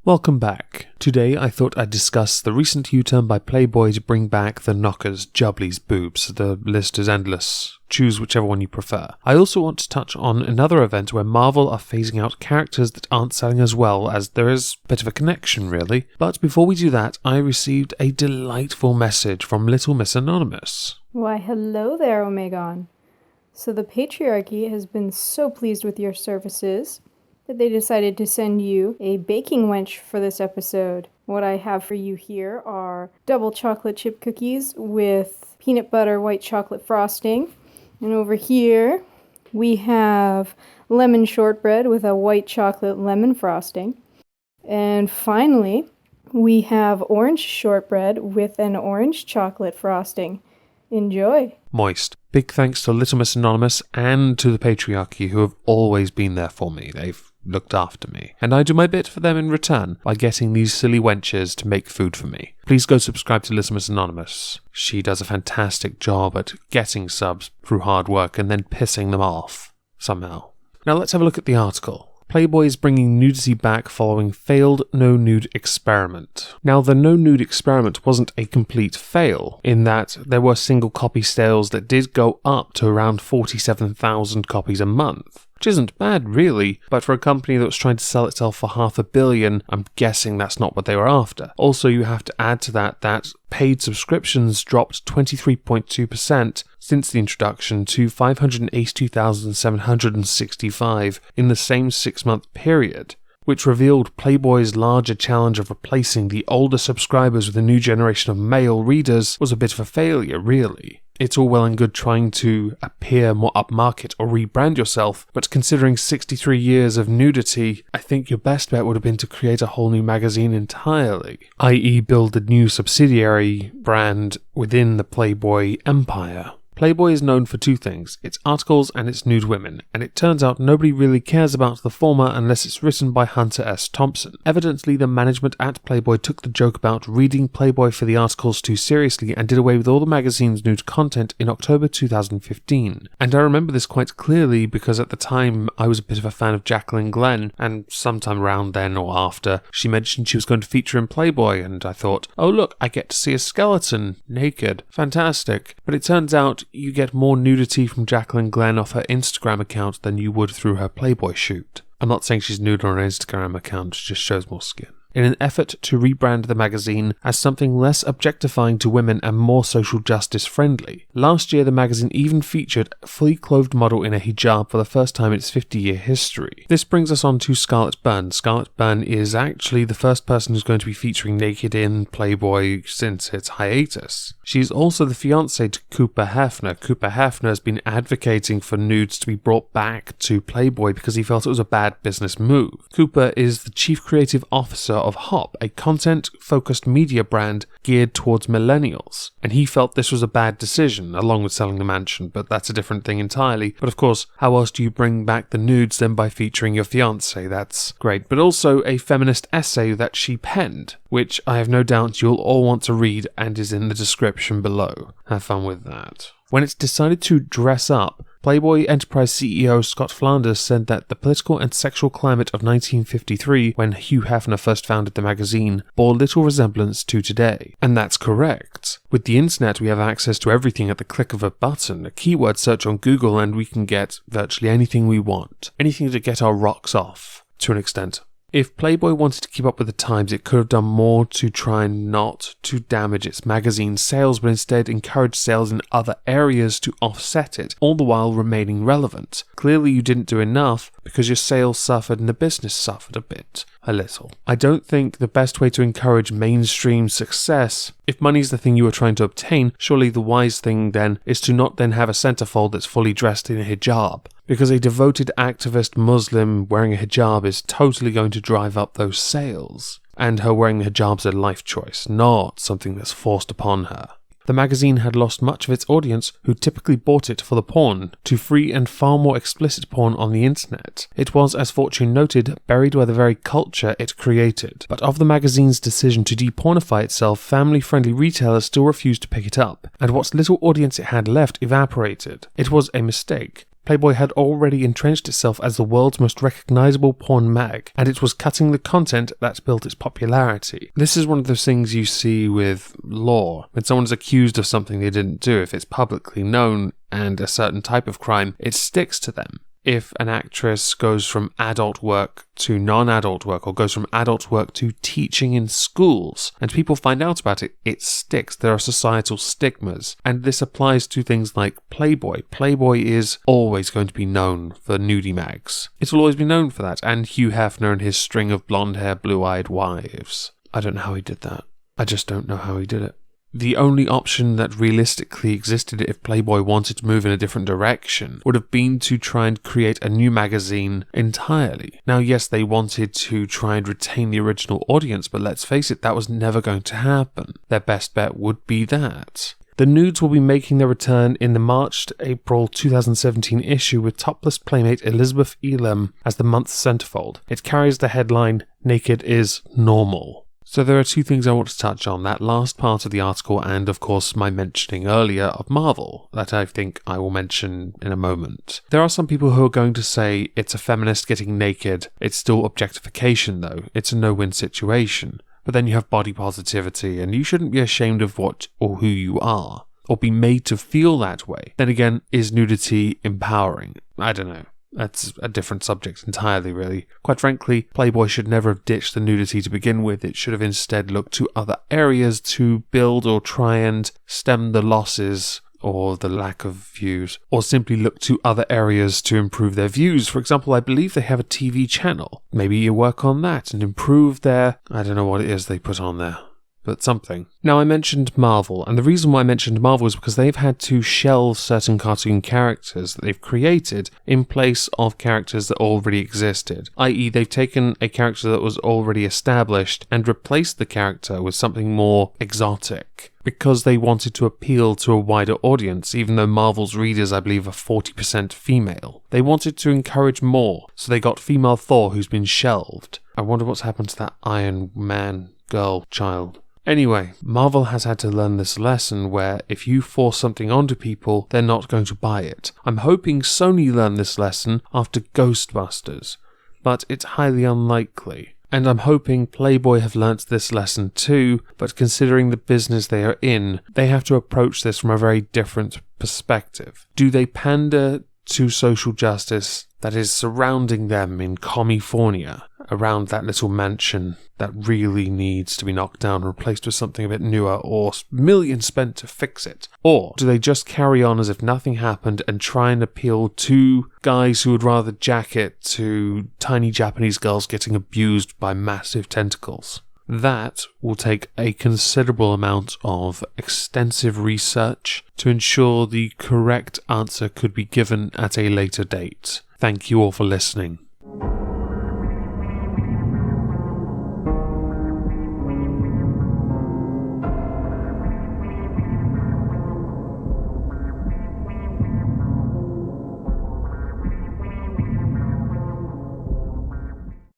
Welcome back. Today I thought I'd discuss the recent U-turn by Playboy to bring back the knockers, jubblies, boobs. The list is endless. Choose whichever one you prefer. I also want to touch on another event where Marvel are phasing out characters that aren't selling as well, as there is a bit of a connection really. But before we do that, I received a delightful message from Little Miss Anonymous. Why hello there, Omegon. So the patriarchy has been so pleased with your services that they decided to send you a baking wench for this episode. What I have for you here are double chocolate chip cookies with peanut butter white chocolate frosting. And over here, we have lemon shortbread with a white chocolate lemon frosting. And finally, we have orange shortbread with an orange chocolate frosting. Enjoy. Moist. Big thanks to Little Miss Anonymous and to the patriarchy who have always been there for me. They've looked after me. And I do my bit for them in return by getting these silly wenches to make food for me. Please go subscribe to Little Miss Anonymous. She does a fantastic job at getting subs through hard work and then pissing them off somehow. Now let's have a look at the article. Playboy is bringing nudity back following failed no-nude experiment. Now, the no-nude experiment wasn't a complete fail, in that there were single copy sales that did go up to around 47,000 copies a month. Which isn't bad, really, but for a company that was trying to sell itself for $500 million, I'm guessing that's not what they were after. Also, you have to add to that paid subscriptions dropped 23.2% since the introduction to 582,765 in the same 6-month period, which revealed Playboy's larger challenge of replacing the older subscribers with a new generation of male readers was a bit of a failure, really. It's all well and good trying to appear more upmarket or rebrand yourself, but considering 63 years of nudity, I think your best bet would have been to create a whole new magazine entirely, i.e. build a new subsidiary brand within the Playboy empire. Playboy is known for two things, its articles and its nude women, and it turns out nobody really cares about the former unless it's written by Hunter S. Thompson. Evidently, the management at Playboy took the joke about reading Playboy for the articles too seriously and did away with all the magazine's nude content in October 2015. And I remember this quite clearly because at the time I was a bit of a fan of Jacqueline Glenn, and sometime around then or after, she mentioned she was going to feature in Playboy, and I thought, oh look, I get to see a skeleton, naked, fantastic. But it turns out you get more nudity from Jacqueline Glenn off her Instagram account than you would through her Playboy shoot. I'm not saying she's nude on her Instagram account, she just shows more skin. In an effort to rebrand the magazine as something less objectifying to women and more social justice friendly. Last year, the magazine even featured a fully clothed model in a hijab for the first time in its 50-year history. This brings us on to Scarlett Byrne. Scarlett Byrne is actually the first person who's going to be featuring naked in Playboy since its hiatus. She's also the fiancée to Cooper Hefner. Cooper Hefner has been advocating for nudes to be brought back to Playboy because he felt it was a bad business move. Cooper is the chief creative officer of Hop, a content-focused media brand geared towards millennials, and he felt this was a bad decision, along with selling the mansion, but that's a different thing entirely. But of course, how else do you bring back the nudes than by featuring your fiancé? That's great. But also a feminist essay that she penned, which I have no doubt you'll all want to read and is in the description below. Have fun with that. When it's decided to dress up, Playboy Enterprise CEO Scott Flanders said that the political and sexual climate of 1953, when Hugh Hefner first founded the magazine, bore little resemblance to today. And that's correct. With the internet, we have access to everything at the click of a button, a keyword search on Google, and we can get virtually anything we want. Anything to get our rocks off, to an extent. If Playboy wanted to keep up with the times, it could have done more to try not to damage its magazine sales, but instead encourage sales in other areas to offset it, all the while remaining relevant. Clearly you didn't do enough because your sales suffered and the business suffered a bit. A little. I don't think the best way to encourage mainstream success, if money's the thing you are trying to obtain, surely the wise thing then is to not then have a centerfold that's fully dressed in a hijab. Because a devoted activist Muslim wearing a hijab is totally going to drive up those sales. And her wearing the hijab's a life choice, not something that's forced upon her. the magazine had lost much of its audience who typically bought it for the porn to free and far more explicit porn on the internet. It was, as Fortune noted, buried by the very culture it created. But of the magazine's decision to depornify itself, family-friendly retailers still refused to pick it up, and what little audience it had left evaporated. It was a mistake. Playboy had already entrenched itself as the world's most recognizable porn mag, and it was cutting the content that built its popularity. This is one of those things you see with law. When someone is accused of something they didn't do, if it's publicly known and a certain type of crime, it sticks to them. If an actress goes from adult work to non-adult work, or goes from adult work to teaching in schools, and people find out about it, it sticks. There are societal stigmas. And this applies to things like Playboy. Playboy is always going to be known for nudie mags. It'll always be known for that. And Hugh Hefner and his string of blonde-haired, blue-eyed wives. I don't know how he did that. I just don't know how he did it. The only option that realistically existed if Playboy wanted to move in a different direction would have been to try and create a new magazine entirely. Now, yes, they wanted to try and retain the original audience, but let's face it, that was never going to happen. Their best bet would be that. The nudes will be making their return in the March to April 2017 issue with topless playmate Elizabeth Elam as the month's centerfold. It carries the headline, "Naked is Normal." So there are two things I want to touch on, that last part of the article and of course my mentioning earlier of Marvel, that I think I will mention in a moment. There are some people who are going to say it's a feminist getting naked, it's still objectification though, it's a no-win situation. But then you have body positivity and you shouldn't be ashamed of what or who you are, or be made to feel that way. Then again, is nudity empowering? I don't know. That's a different subject entirely, really. Quite frankly, Playboy should never have ditched the nudity to begin with. It should have instead looked to other areas to build or try and stem the losses or the lack of views, or simply look to other areas to improve their views. For example, I believe they have a TV channel. Maybe you work on that and improve their... I don't know what it is they put on there, but something. Now, I mentioned Marvel, and the reason why I mentioned Marvel is because they've had to shelve certain cartoon characters that they've created in place of characters that already existed, i.e. they've taken a character that was already established and replaced the character with something more exotic, because they wanted to appeal to a wider audience, even though Marvel's readers, I believe, are 40% female. They wanted to encourage more, so they got female Thor, who's been shelved. I wonder what's happened to that Iron Man girl child. Anyway, Marvel has had to learn this lesson where if you force something onto people, they're not going to buy it. I'm hoping Sony learned this lesson after Ghostbusters, but it's highly unlikely. And I'm hoping Playboy have learnt this lesson too, but considering the business they are in, they have to approach this from a very different perspective. Do they pander to social justice that is surrounding them in California, around that little mansion that really needs to be knocked down and replaced with something a bit newer, or millions spent to fix it? Or do they just carry on as if nothing happened and try and appeal to guys who would rather jack it to tiny Japanese girls getting abused by massive tentacles? That will take a considerable amount of extensive research to ensure the correct answer could be given at a later date. Thank you all for listening.